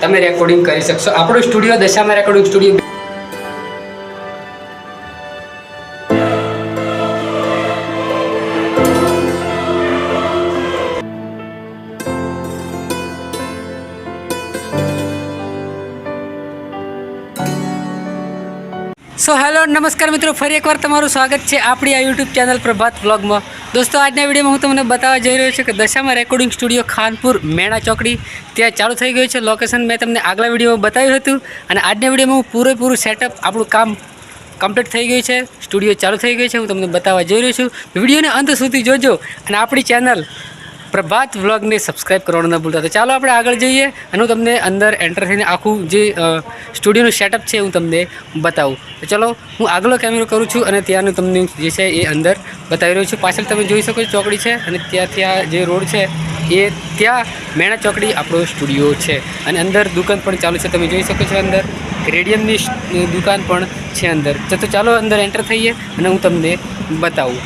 તમે રેકોર્ડિંગ કરી શકશો. આપણો સ્ટુડિયો દશામાં રેકોર્ડિંગ સ્ટુડિયો. સો હેલો નમસ્કાર મિત્રો, ફરી એકવાર તમારું સ્વાગત છે આપણી આ યુટ્યુબ ચેનલ પ્રભાત વ્લોગમાં. દોસ્તો આજના વિડીયોમાં હું તમને બતાવવા જઈ રહ્યો છું કે દશામાં રેકોર્ડિંગ સ્ટુડિયો ખાનપુર મેણા ચોકડી ત્યાં ચાલુ થઈ ગયું છે. લોકેશન મેં તમને આગલા વિડીયોમાં બતાવ્યું હતું અને આજના વિડીયોમાં હું પૂરેપૂરું સેટઅપ આપણું કામ કમ્પ્લીટ થઈ ગયું છે, સ્ટુડિયો ચાલુ થઈ ગયું છે. હું તમને બતાવવા જઈ રહ્યો છું. વિડીયોને અંત સુધી જોજો અને આપણી ચેનલ પ્રભાત વ્લોગને સબસ્ક્રાઈબ કરવાનું ન ભૂલતા. તો ચાલો આપણે આગળ જઈએ અને હું તમને અંદર એન્ટર થઈને આખું જે સ્ટુડિયોનું સેટઅપ છે હું તમને બતાવું. તો ચલો હું આગલો કેમેરો કરું છું અને ત્યાંનું તમને જે છે એ અંદર બતાવી રહ્યો છું. પાછળ તમે જોઈ શકો છો ચોકડી છે અને ત્યાં જે રોડ છે એ ત્યાં મેણા ચોકડી આપણો સ્ટુડિયો છે અને અંદર દુકાન પણ ચાલુ છે. તમે જોઈ શકો છો અંદર રેડિયમની દુકાન પણ છે અંદર. તો ચાલો અંદર એન્ટર થઈએ અને હું તમને બતાવું.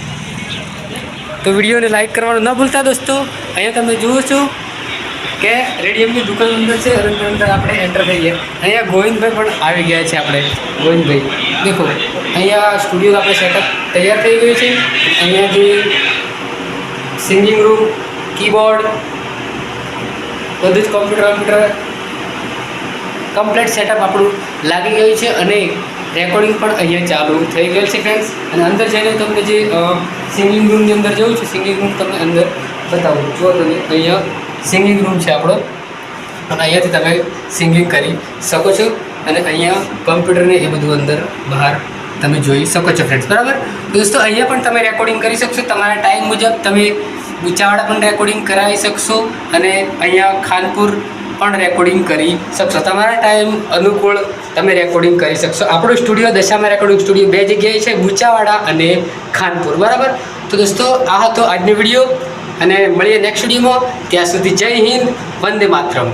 તો વિડીયોને લાઈક કરવાનું ન ભૂલતા દોસ્તો. અહીંયા તમે જુઓ છો કે રેડિયમની દુકાન અંદર છે અને અંદર આપણે એન્ટર થઈએ. અહીંયા ગોવિંદભાઈ પણ આવી ગયા છે. આપણે ગોવિંદભાઈ દેખો અહીંયા સ્ટુડિયો આપણે સેટઅપ તૈયાર થઈ ગયું છે. અહીંયા જે સિંગિંગ રૂમ, કીબોર્ડ, બધું જ કોમ્પ્યુટર કમ્પ્લીટ સેટઅપ આપણું લાગી ગયું છે અને રેકોર્ડિંગ પણ અહીંયા ચાલુ થઈ ગયેલ છે ફ્રેન્ડ્સ. અને અંદર જઈને તમને જે સિંગિંગ રૂમની અંદર જવું છું, સિંગિંગ રૂમ તમને અંદર બતાવું. જો તમે અહીંયા સિંગિંગ રૂમ છે આપણો અને અહીંયાથી તમે સિંગિંગ કરી શકો છો અને અહીંયા કમ્પ્યુટરને એ બધું અંદર બહાર તમે જોઈ શકો છો ફ્રેન્ડ્સ. બરાબર દોસ્તો, અહીંયા પણ તમે રેકોર્ડિંગ કરી શકશો. તમારા ટાઈમ મુજબ તમે ઊંચાવાળા પણ રેકોર્ડિંગ કરાવી શકશો અને અહીંયા ખાનપુર પણ રેકોર્ડિંગ કરી શકશો. તમારા ટાઈમ અનુકૂળ તમે રેકોર્ડિંગ કરી શકશો. આપણો સ્ટુડિયો દશામાં રેકોર્ડિંગ સ્ટુડિયો બે જગ્યાએ છે, બુચાવાડા અને ખાનપુર. બરાબર. તો દોસ્તો આ હતો આજનો વિડીયો અને મળીએ નેક્સ્ટ વિડીયોમાં. ત્યાં સુધી જય હિન્દ, વંદે માતરમ.